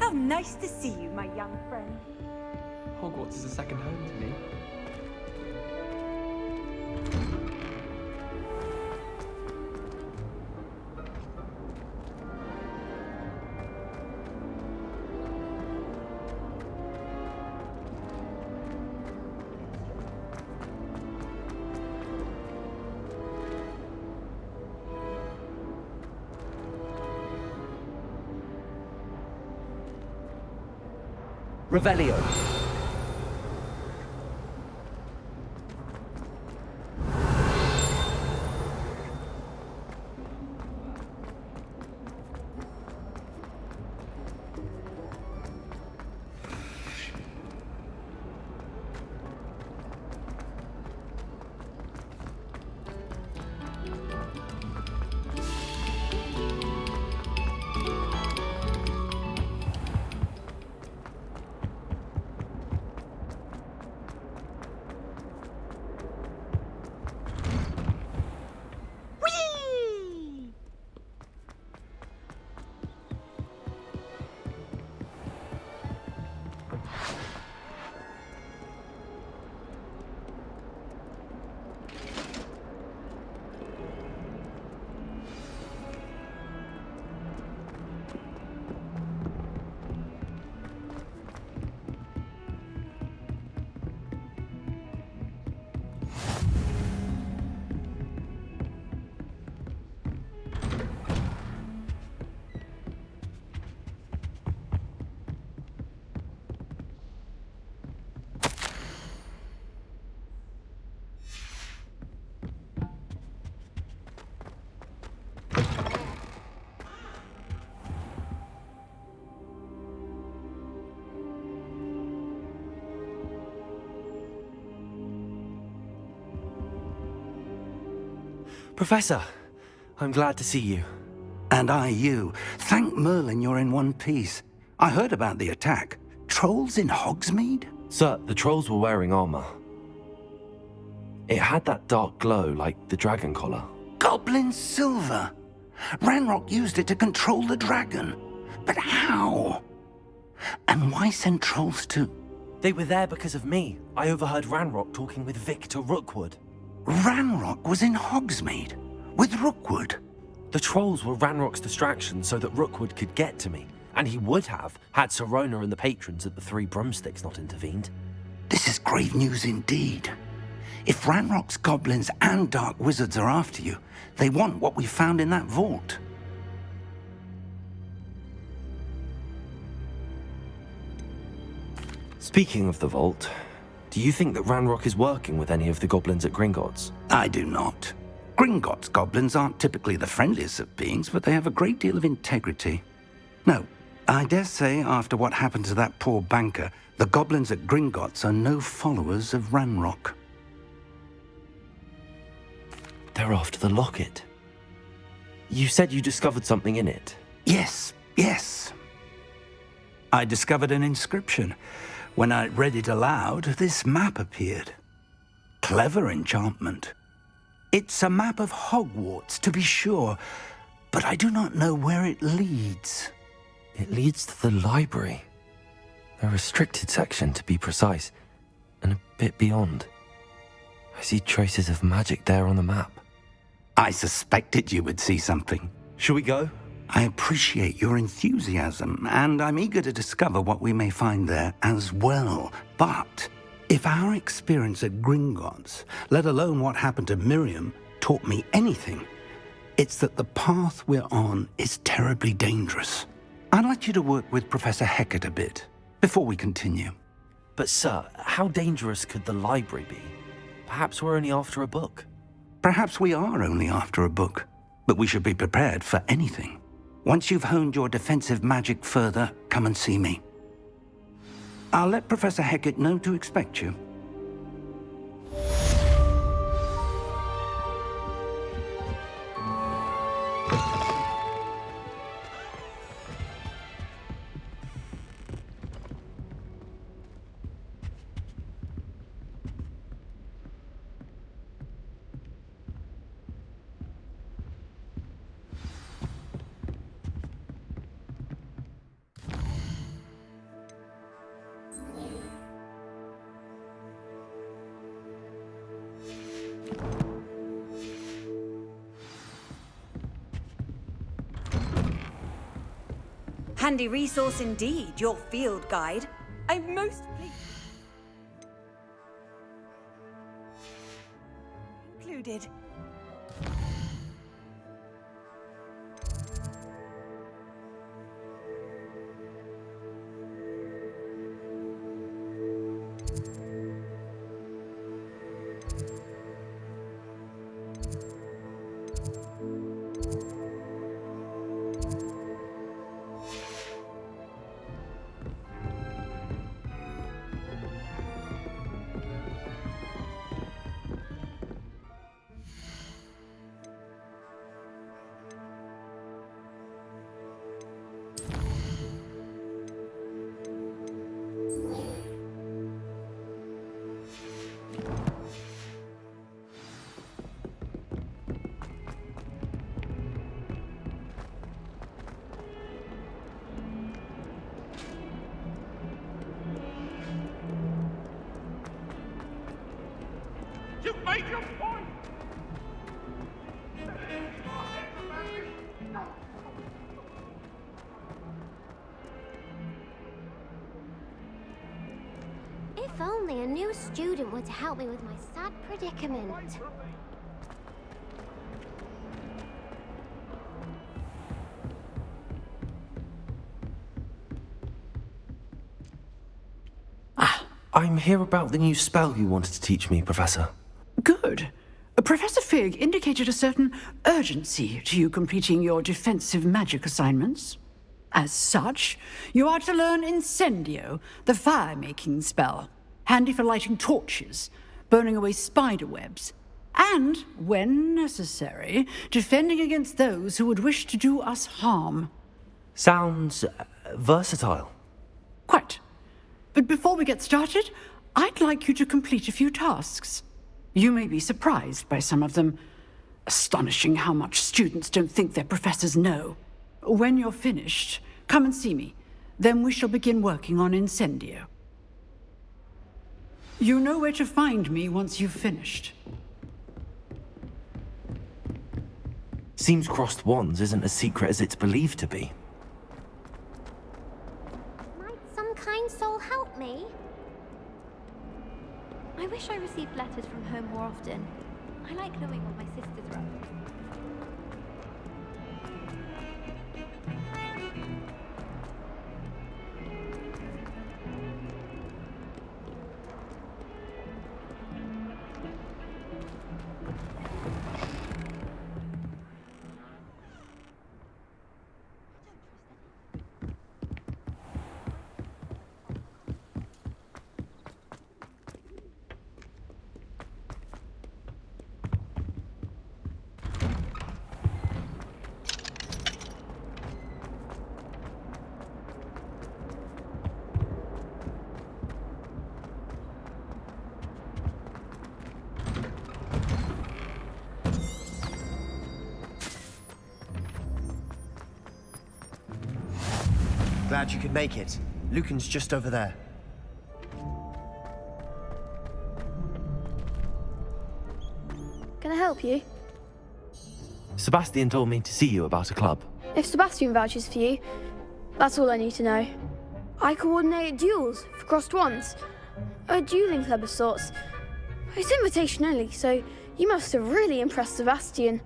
How nice to see you, my young friend. Hogwarts is a second home to me. Revelio. Professor, I'm glad to see you. And I you. Thank Merlin you're in one piece. I heard about the attack. Trolls in Hogsmeade? Sir, the trolls were wearing armor. It had that dark glow like the dragon collar. Goblin silver! Ranrock used it to control the dragon. But how? And why send trolls to... They were there because of me. I overheard Ranrock talking with Victor Rookwood. Ranrock was in Hogsmeade? With Rookwood? The trolls were Ranrock's distraction so that Rookwood could get to me. And he would have, had Sirona and the patrons at the Three Broomsticks not intervened. This is grave news indeed. If Ranrock's goblins and dark wizards are after you, they want what we found in that vault. Speaking of the vault, do you think that Ranrock is working with any of the goblins at Gringotts? I do not. Gringotts goblins aren't typically the friendliest of beings, but they have a great deal of integrity. No, I dare say after what happened to that poor banker, the goblins at Gringotts are no followers of Ranrock. They're after the locket. You said you discovered something in it. Yes. I discovered an inscription. When I read it aloud, this map appeared. Clever enchantment. It's a map of Hogwarts, to be sure, but I do not know where it leads. It leads to the library. A restricted section, to be precise, and a bit beyond. I see traces of magic there on the map. I suspected you would see something. Shall we go? I appreciate your enthusiasm, and I'm eager to discover what we may find there as well. But if our experience at Gringotts, let alone what happened to Miriam, taught me anything, it's that the path we're on is terribly dangerous. I'd like you to work with Professor Hecat a bit before we continue. But sir, how dangerous could the library be? Perhaps we're only after a book. Perhaps we are only after a book, but we should be prepared for anything. Once you've honed your defensive magic further, come and see me. I'll let Professor Hecat know to expect you. Handy resource indeed, your field guide. I'm most pleased. Included. You made your point! If only a new student were to help me with my sad predicament. I'm here about the new spell you wanted to teach me, Professor. Good. Professor Fig indicated a certain urgency to you completing your defensive magic assignments. As such, you are to learn Incendio, the fire-making spell, handy for lighting torches, burning away spider webs, and, when necessary, defending against those who would wish to do us harm. Sounds versatile. Quite. But before we get started, I'd like you to complete a few tasks. You may be surprised by some of them. Astonishing how much students don't think their professors know. When you're finished, come and see me. Then we shall begin working on Incendio. You know where to find me once you've finished. Seems crossed wands isn't as secret as it's believed to be. Might some kind soul help me? I wish I received letters from home more often. I like knowing what my sisters are up to. Glad you could make it. Lucan's just over there. Can I help you? Sebastian told me to see you about a club. If Sebastian vouches for you, that's all I need to know. I coordinate duels for crossed wands. A dueling club of sorts. It's invitation only, so you must have really impressed Sebastian.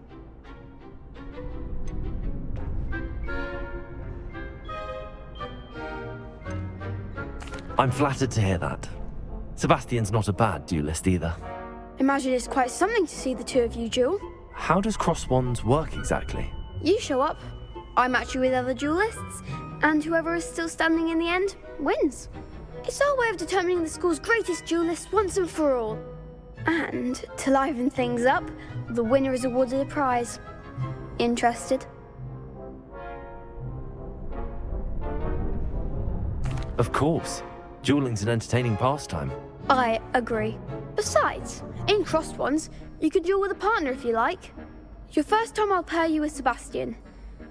I'm flattered to hear that. Sebastian's not a bad duelist either. Imagine it's quite something to see the two of you duel. How does cross wands work exactly? You show up, I match you with other duelists, and whoever is still standing in the end wins. It's our way of determining the school's greatest duelist once and for all. And to liven things up, the winner is awarded a prize. Interested? Of course. Dueling's an entertaining pastime. I agree. Besides, in crossed ones, you can duel with a partner if you like. Your first time I'll pair you with Sebastian.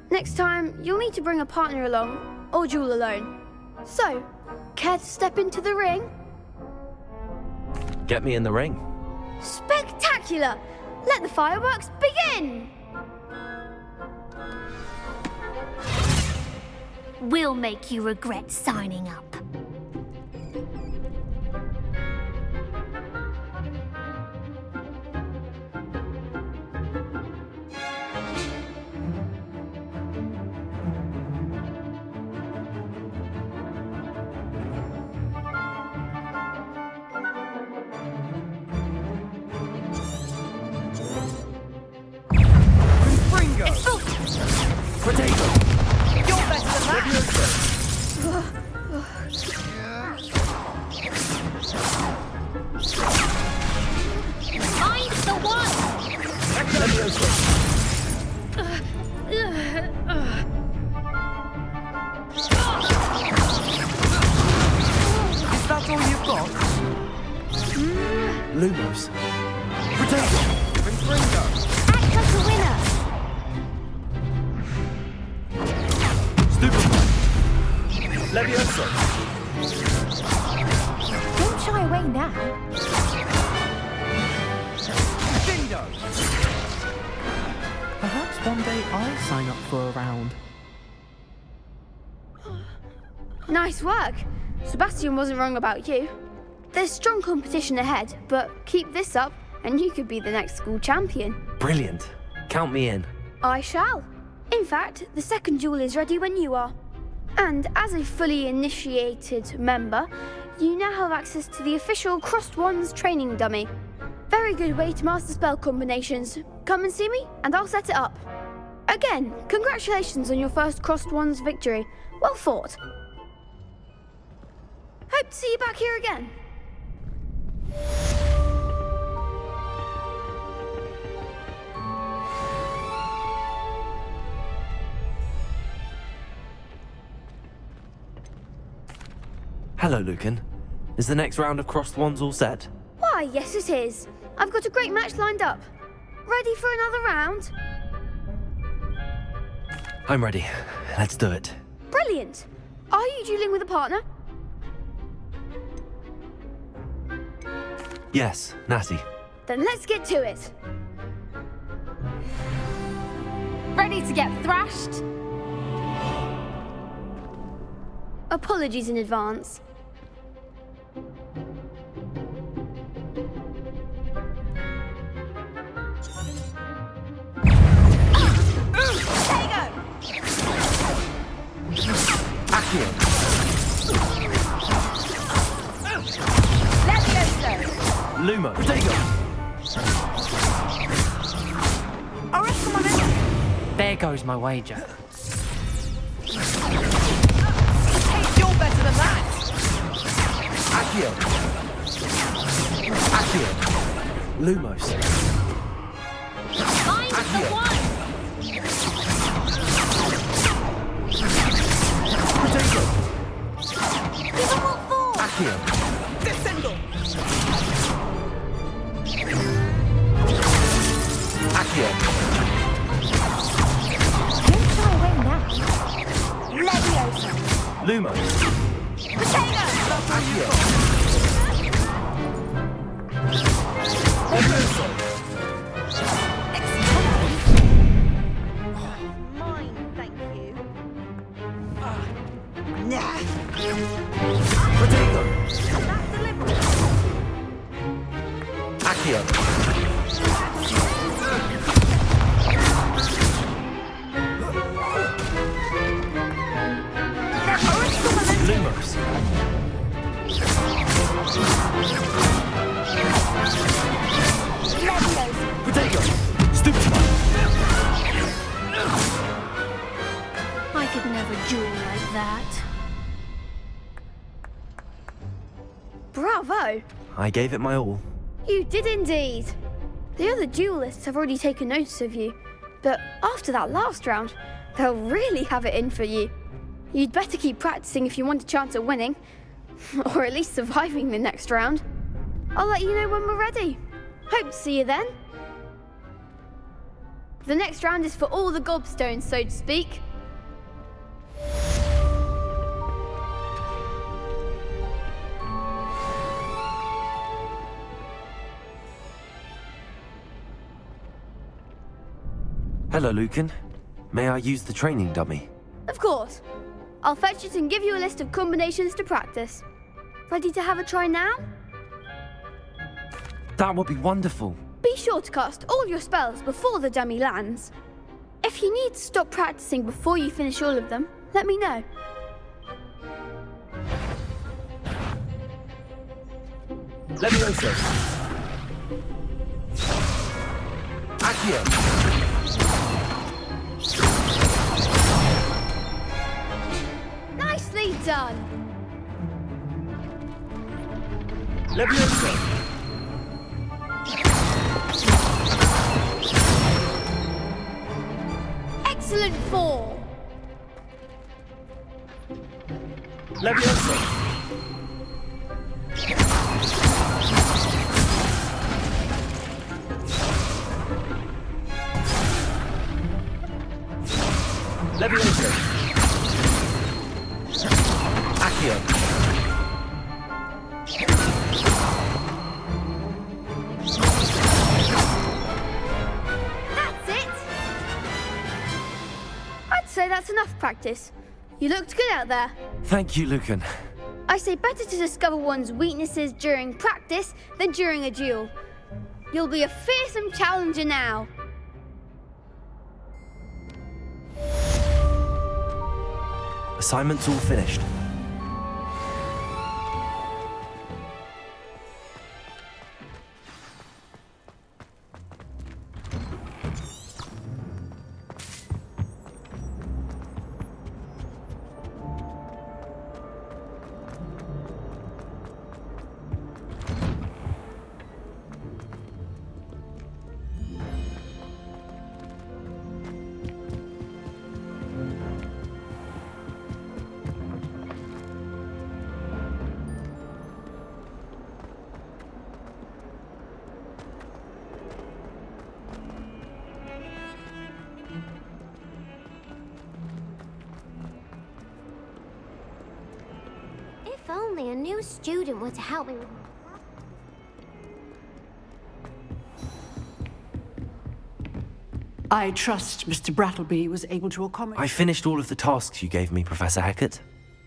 Next time, you'll need to bring a partner along, or duel alone. So, care to step into the ring? Get me in the ring. Spectacular! Let the fireworks begin! will make you regret signing up. Lumos. Potato. Confringo. Act like a winner! Stupefy. Levioso. Don't shy away now. Dindo. Perhaps one day I'll sign up for a round. Nice work. Sebastian wasn't wrong about you. There's strong competition ahead, but keep this up and you could be the next school champion. Brilliant. Count me in. I shall. In fact, the second duel is ready when you are. And as a fully initiated member, you now have access to the official Crossed Wands training dummy. Very good way to master spell combinations. Come and see me and I'll set it up. Again, congratulations on your first Crossed Wands victory. Well fought. Hope to see you back here again. Hello, Lucan. Is the next round of Crossed Wands all set? Why, yes it is. I've got a great match lined up. Ready for another round? I'm ready. Let's do it. Brilliant. Are you dueling with a partner? Yes, Natty. Then let's get to it. Ready to get thrashed? Apologies in advance. Accio. Lumo. Potato. There goes my wager. You're better than that! Accio. Accio. Lumos. Find the one! Potato. Give them what for! Accio. Descendo! Accio. Don't shy away now. Leviosa! Lumo. Potato! Accio. Mine, thank you. Nah. Potato. That's deliberate. Accio. Lumos. Potato. Stupefy. I could never duel like that. Bravo! I gave it my all. You did indeed. The other duelists have already taken notice of you, but after that last round, they'll really have it in for you. You'd better keep practicing if you want a chance at winning, or at least surviving the next round. I'll let you know when we're ready. Hope to see you then. The next round is for all the gobstones, so to speak. Hello, Lucan. May I use the training dummy? Of course. I'll fetch it and give you a list of combinations to practice. Ready to have a try now? That would be wonderful. Be sure to cast all your spells before the dummy lands. If you need to stop practicing before you finish all of them, let me know. Levioso. Accio. Nicely done! Levioso. Excellent form! Levioso. Levioso. Accio. That's it! I'd say that's enough practice. You looked good out there. Thank you, Lucan. I say better to discover one's weaknesses during practice than during a duel. You'll be a fearsome challenger now. Assignment's all finished. If only a new student were to help me with I trust Mr. Brattleby was able to accommodate. I finished all of the tasks you gave me, Professor Hackett.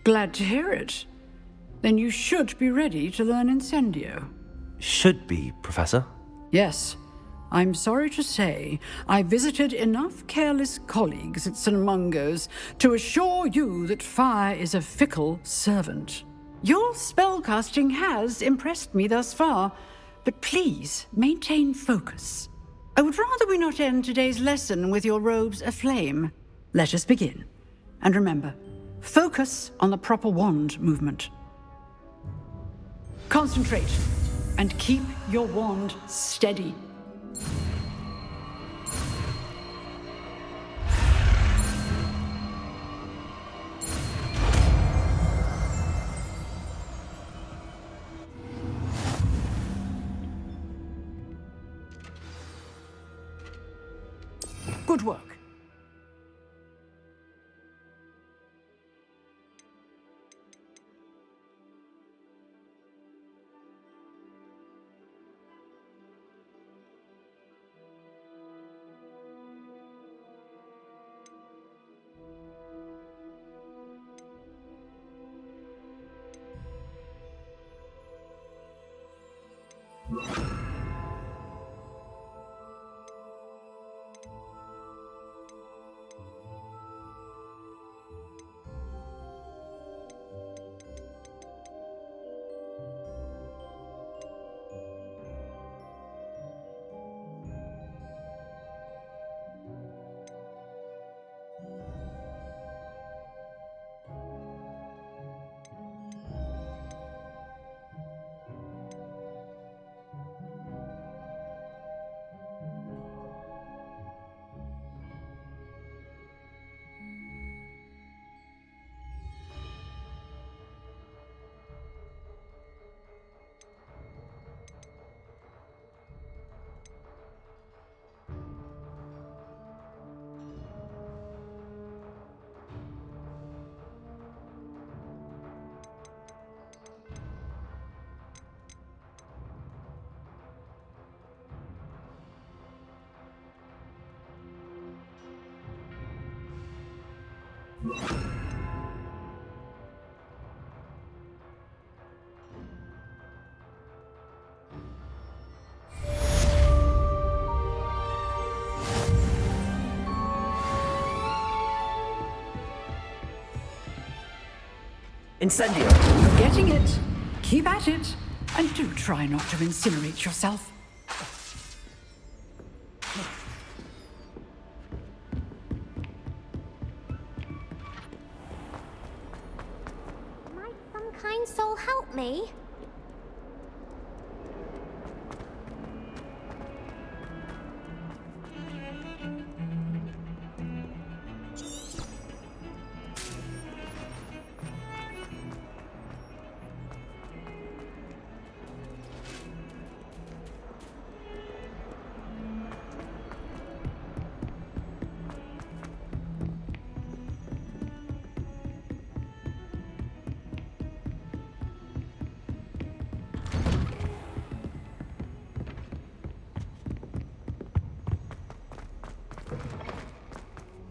Glad to hear it. Then you should be ready to learn Incendio. Should be, Professor. Yes. I'm sorry to say, I visited enough careless colleagues at St. Mungo's to assure you that fire is a fickle servant. Your spellcasting has impressed me thus far, but please maintain focus. I would rather we not end today's lesson with your robes aflame. Let us begin. And remember, focus on the proper wand movement. Concentrate, and keep your wand steady. Good work. Incendio! You're getting it. Keep at it. And do try not to incinerate yourself. Might some kind soul help me?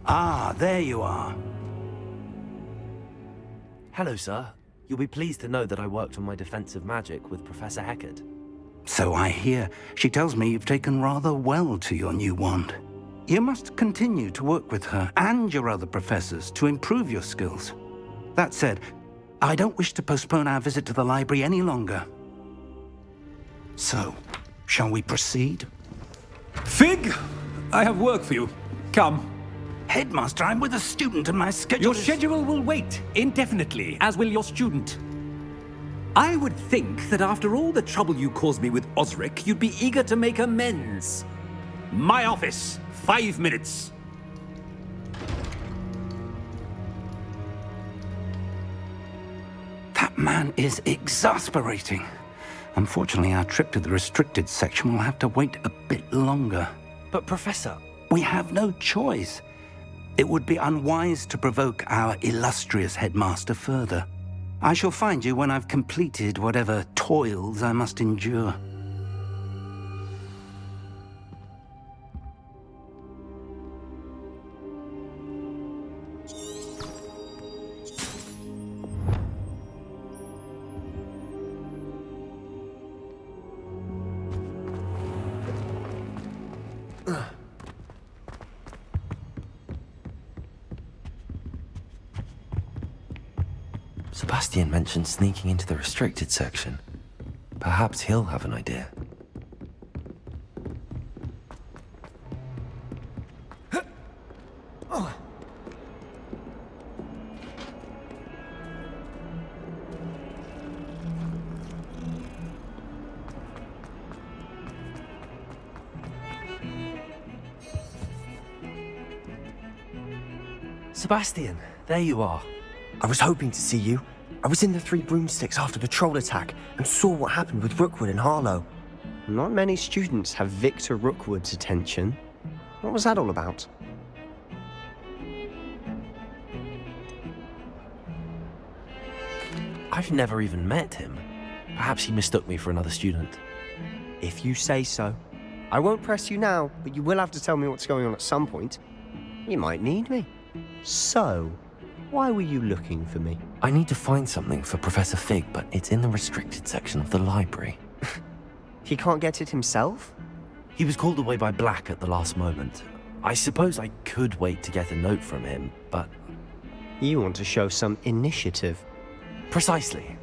Ah, there you are. Hello, sir. You'll be pleased to know that I worked on my defensive magic with Professor Heckard. So I hear. She tells me you've taken rather well to your new wand. You must continue to work with her and your other professors to improve your skills. That said, I don't wish to postpone our visit to the library any longer. So, shall we proceed? Fig! I have work for you. Come. Headmaster, I'm with a student and my schedule Your schedule will wait indefinitely, as will your student. I would think that after all the trouble you caused me with Osric, you'd be eager to make amends. My office, 5 minutes. That man is exasperating. Unfortunately, our trip to the restricted section will have to wait a bit longer. But, Professor... We have no choice. It would be unwise to provoke our illustrious headmaster further. I shall find you when I've completed whatever toils I must endure. Sebastian mentioned sneaking into the restricted section. Perhaps he'll have an idea. Sebastian, there you are. I was hoping to see you. I was in the Three Broomsticks after the troll attack and saw what happened with Rookwood and Harlow. Not many students have Victor Rookwood's attention. What was that all about? I've never even met him. Perhaps he mistook me for another student. If you say so. I won't press you now, but you will have to tell me what's going on at some point. You might need me. So, why were you looking for me? I need to find something for Professor Fig, but it's in the restricted section of the library. He can't get it himself? He was called away by Black at the last moment. I suppose I could wait to get a note from him, but... You want to show some initiative. Precisely.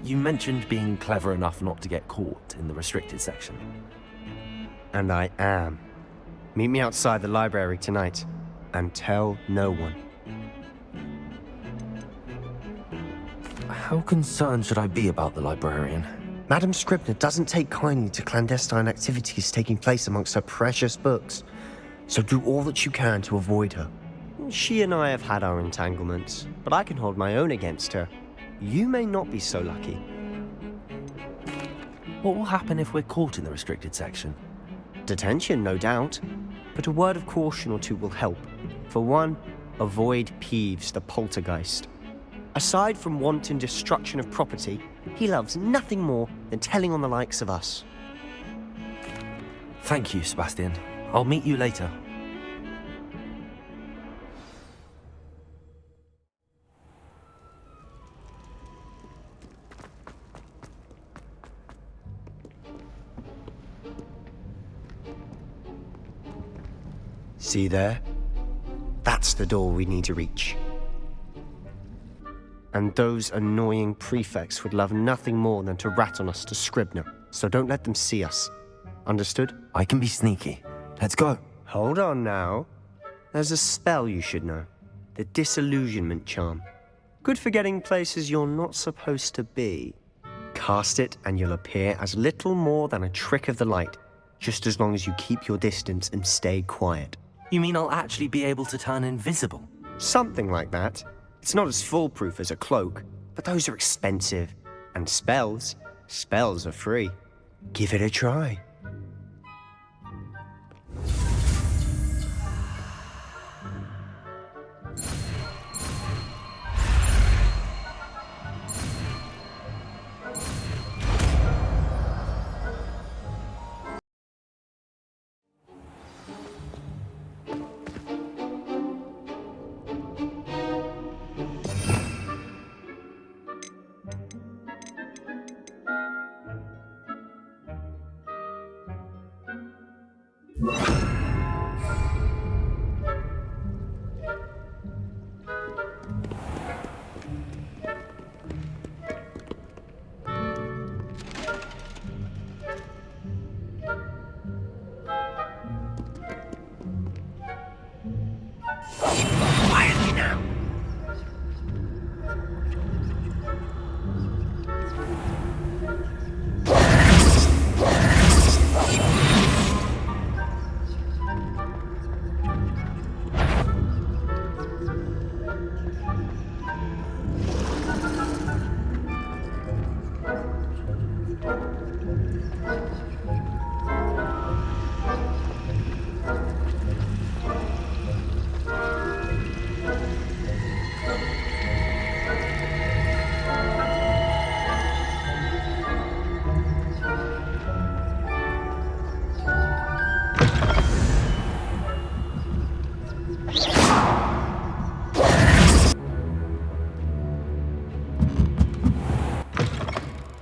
You mentioned being clever enough not to get caught in the restricted section. And I am. Meet me outside the library tonight, and tell no one. How concerned should I be about the librarian? Madam Scribner doesn't take kindly to clandestine activities taking place amongst her precious books, so do all that you can to avoid her. She and I have had our entanglements, but I can hold my own against her. You may not be so lucky. What will happen if we're caught in the restricted section? Detention, no doubt, but a word of caution or two will help. For one, avoid Peeves, the poltergeist. Aside from wanton destruction of property, he loves nothing more than telling on the likes of us. Thank you, Sebastian. I'll meet you later. See there? That's the door we need to reach. And those annoying prefects would love nothing more than to rat on us to Scribner, so don't let them see us. Understood? I can be sneaky. Let's go. Hold on now. There's a spell you should know. The Disillusionment Charm. Good for getting places you're not supposed to be. Cast it and you'll appear as little more than a trick of the light, just as long as you keep your distance and stay quiet. You mean I'll actually be able to turn invisible? Something like that. It's not as foolproof as a cloak, but those are expensive. And spells are free. Give it a try. Quietly now.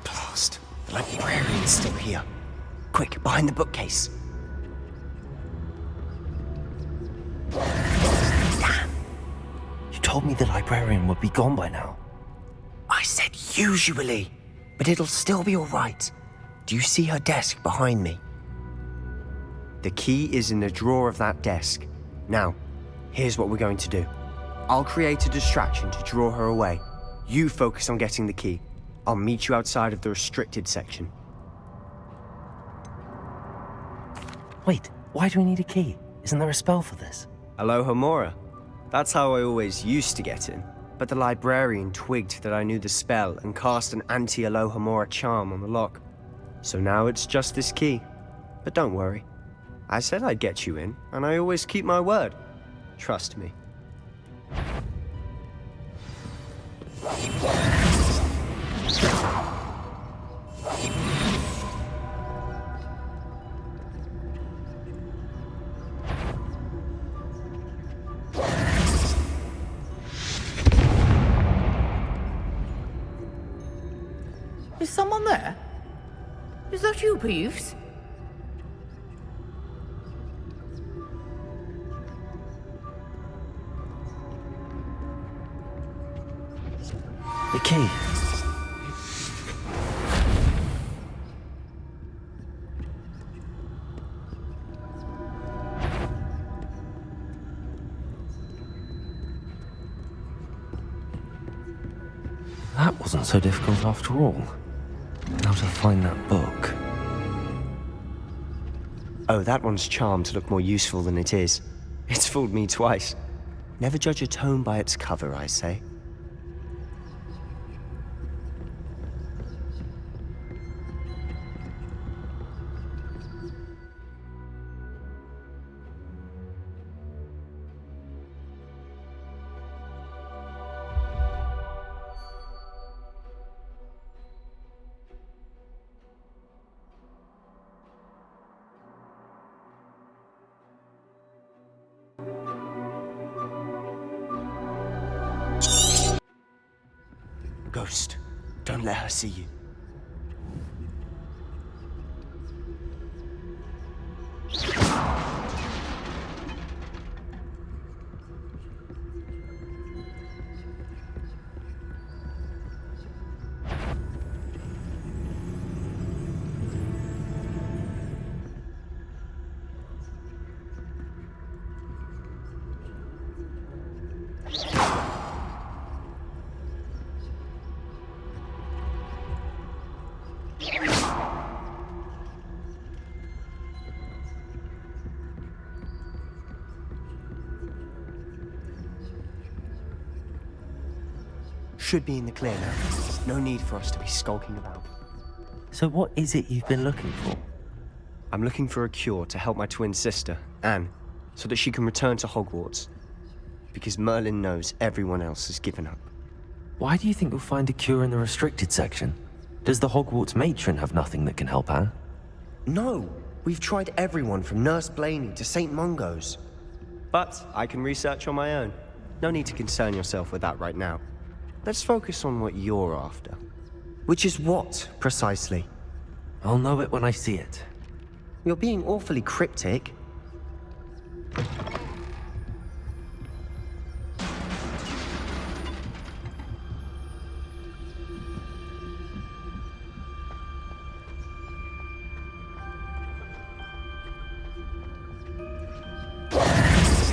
Blast. The librarian's still here. Quick, behind the bookcase. Damn. You told me the librarian would be gone by now. I said usually, but it'll still be all right. Do you see her desk behind me? The key is in the drawer of that desk. Now, here's what we're going to do. I'll create a distraction to draw her away. You focus on getting the key. I'll meet you outside of the restricted section. Wait, why do we need a key? Isn't there a spell for this? Alohomora. That's how I always used to get in. But the librarian twigged that I knew the spell and cast an anti-Alohomora charm on the lock. So now it's just this key. But don't worry. I said I'd get you in, and I always keep my word. Trust me. Is someone there? Is that you, Peeves? The key. That wasn't so difficult after all. Now to find that book. Oh, that one's charmed to look more useful than it is. It's fooled me twice. Never judge a tome by its cover, I say. Ghost, don't let her see you. Should be in the clear now. No need for us to be skulking about. So what is it you've been looking for? I'm looking for a cure to help my twin sister, Anne, so that she can return to Hogwarts. Because Merlin knows everyone else has given up. Why do you think you'll find a cure in the restricted section? Does the Hogwarts matron have nothing that can help Anne? No! We've tried everyone from Nurse Blaney to St. Mungo's. But I can research on my own. No need to concern yourself with that right now. Let's focus on what you're after. Which is what, precisely? I'll know it when I see it. You're being awfully cryptic.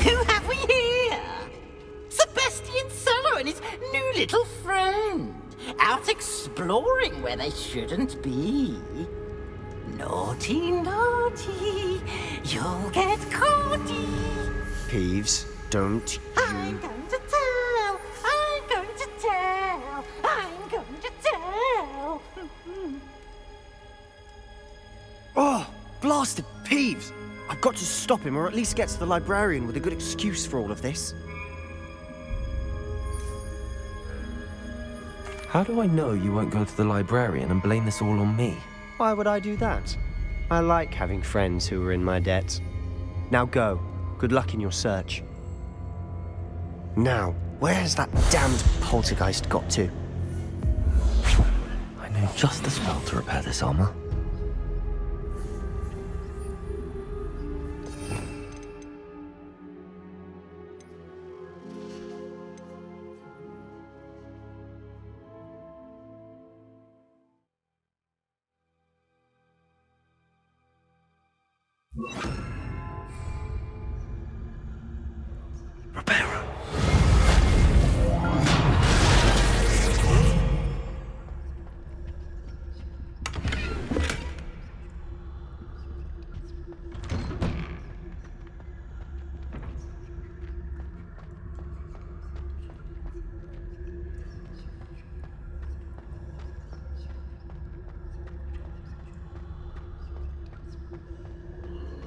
Who have we here? Sebastian Sallow and his new little friend. Out exploring where they shouldn't be. Naughty, naughty, you'll get caughty. Peeves, don't I'm going to tell, I'm going to tell, I'm going to tell. Oh, blasted Peeves! I've got to stop him, or at least get to the librarian with a good excuse for all of this. How do I know you won't go to the librarian and blame this all on me? Why would I do that? I like having friends who are in my debt. Now go. Good luck in your search. Now, where has that damned poltergeist got to? I know just the spell to repair this armor.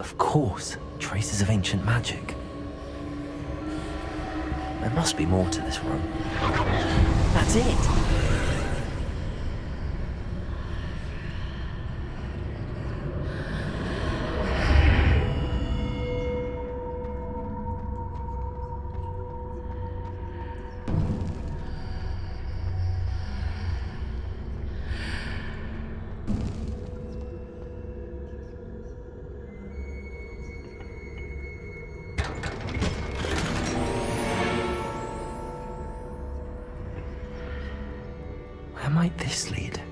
Of course, traces of ancient magic. There must be more to this room. That's it! Where might this lead?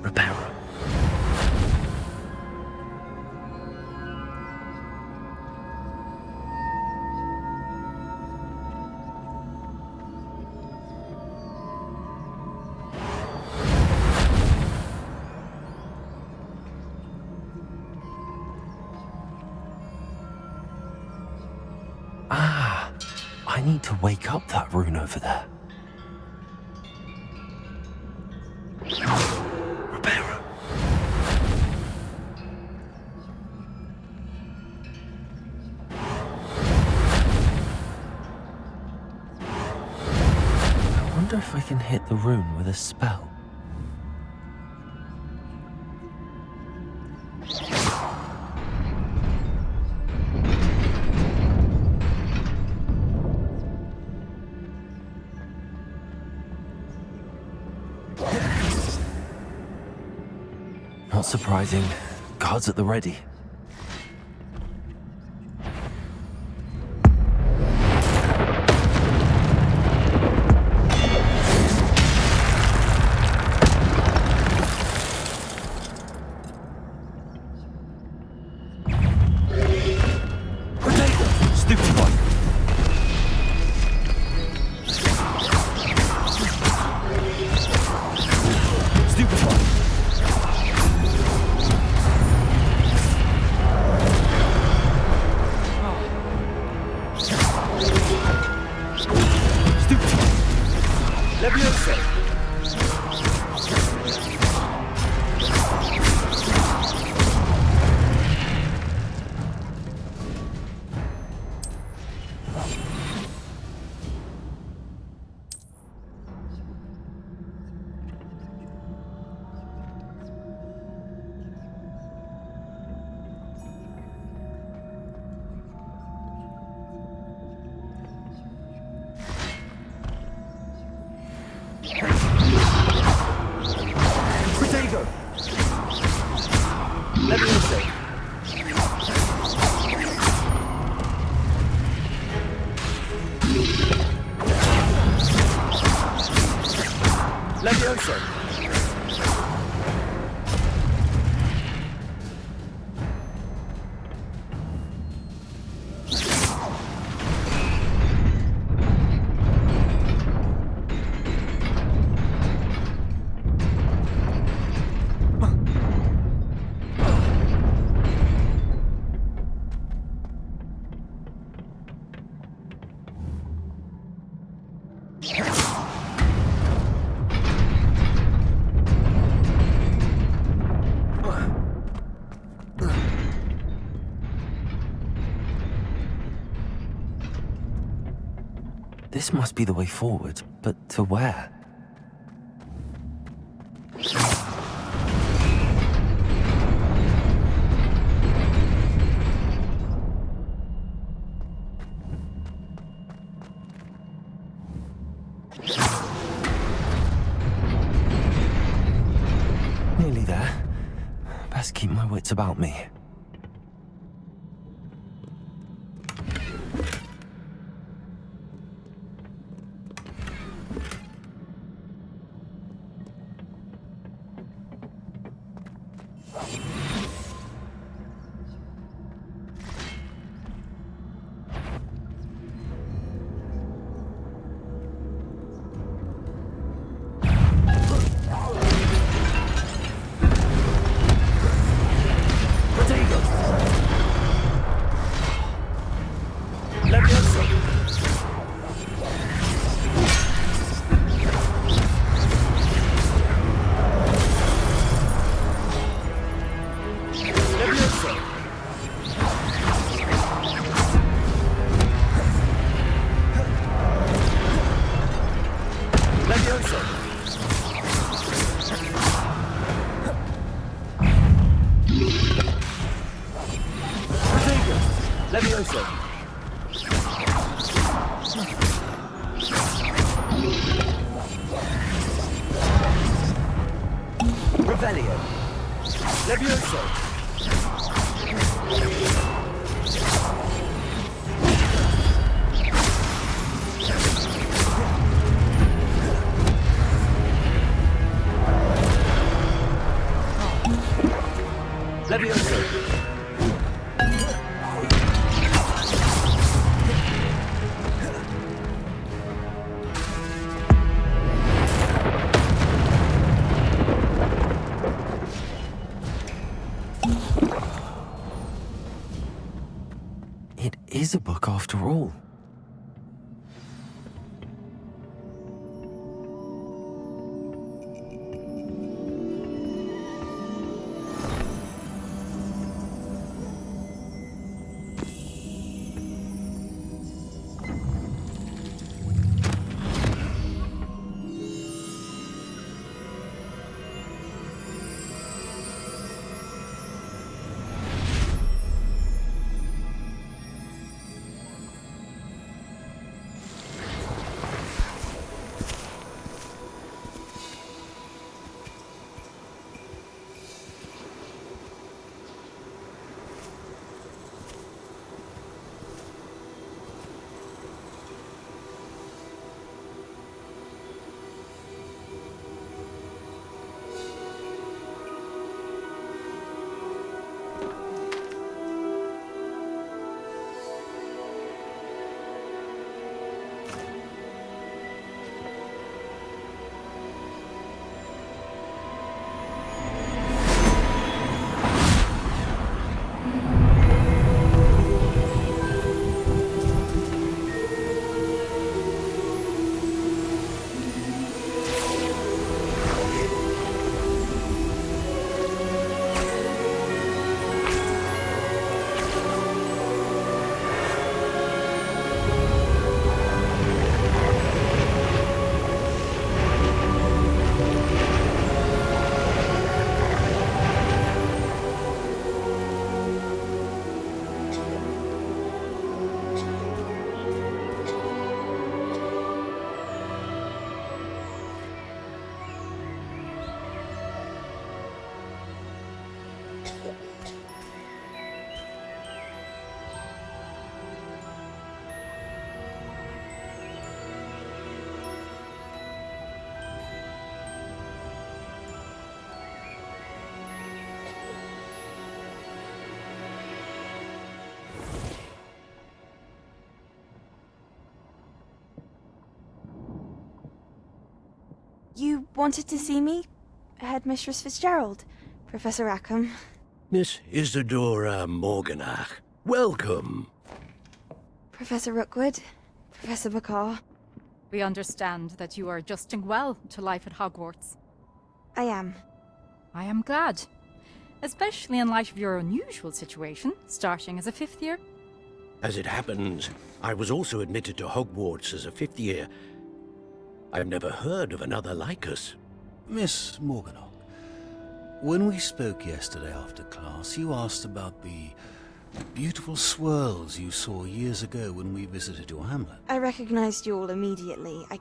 Reparo. I need to wake up that rune over there. Reparo. I wonder if I can hit the rune with a spell. Not surprising. Guards at the ready. Levioso! Protego! Levioso! Levioso! This must be the way forward, but to where? Nearly there. Best keep my wits about me. Levioso! Revelio! Levioso! Levioso! It is a book after all. You wanted to see me? Headmistress Fitzgerald, Professor Rackham. Miss Isadora Morganach, welcome. Professor Rookwood, Professor Bakar. We understand that you are adjusting well to life at Hogwarts. I am. I am glad. Especially in light of your unusual situation, starting as a 5th year. As it happens, I was also admitted to Hogwarts as a 5th year. I've never heard of another like us. Miss Morganach, when we spoke yesterday after class, you asked about the beautiful swirls you saw years ago when we visited your hamlet. I recognized you all immediately. I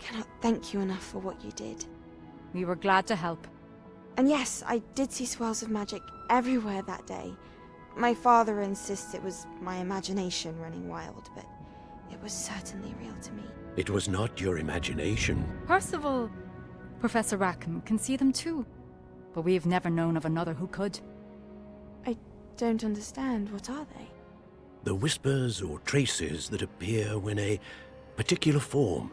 cannot thank you enough for what you did. We were glad to help. And yes, I did see swirls of magic everywhere that day. My father insists it was my imagination running wild, but it was certainly real to me. It was not your imagination. Percival, Professor Rackham can see them too. But we've never known of another who could. I don't understand. What are they? The whispers or traces that appear when a particular form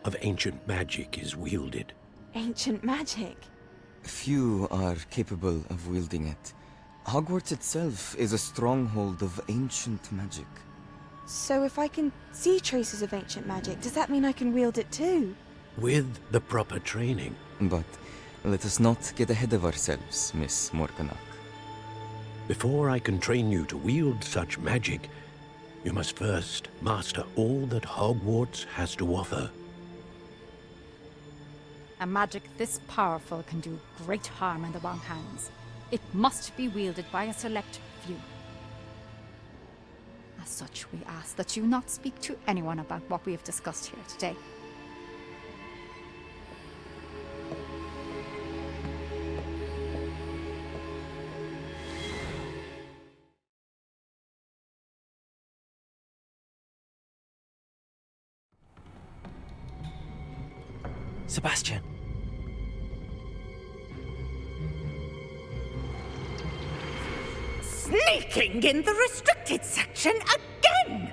of ancient magic is wielded. Ancient magic? Few are capable of wielding it. Hogwarts itself is a stronghold of ancient magic. So if I can see traces of ancient magic, does that mean I can wield it too? With the proper training. But let us not get ahead of ourselves, Miss Morganach. Before I can train you to wield such magic, you must first master all that Hogwarts has to offer. A magic this powerful can do great harm in the wrong hands. It must be wielded by a select few. As such, we ask that you not speak to anyone about what we have discussed here today. Sebastian. Sneaking in the restricted section again!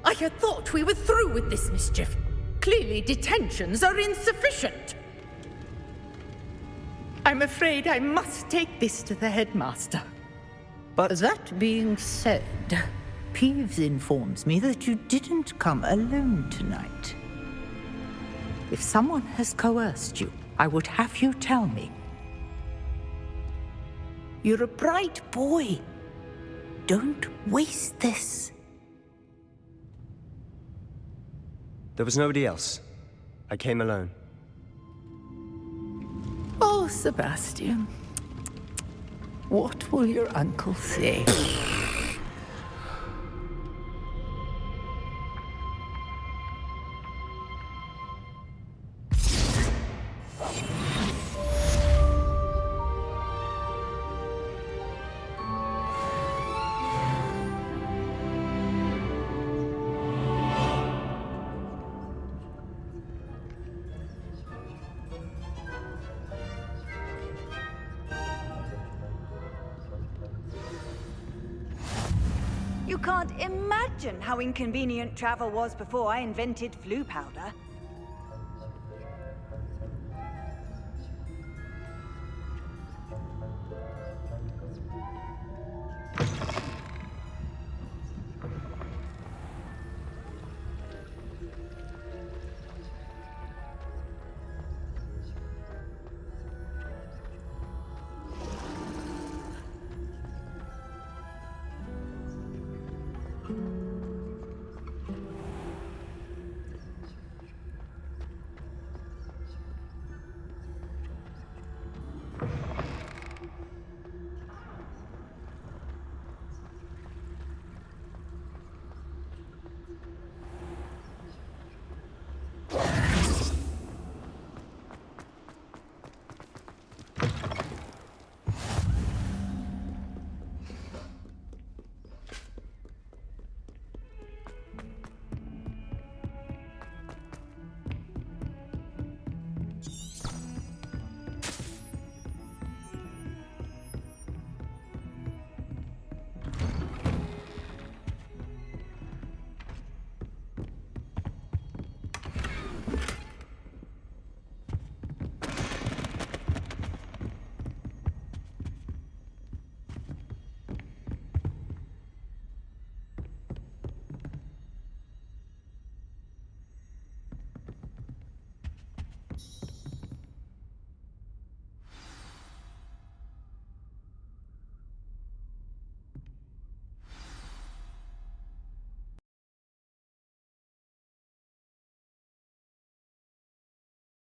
I had thought we were through with this mischief. Clearly detentions are insufficient. I'm afraid I must take this to the headmaster. But that being said, Peeves informs me that you didn't come alone tonight. If someone has coerced you, I would have you tell me. You're a bright boy. Don't waste this. There was nobody else. I came alone. Oh, Sebastian. What will your uncle say? You can't imagine how inconvenient travel was before I invented flu powder.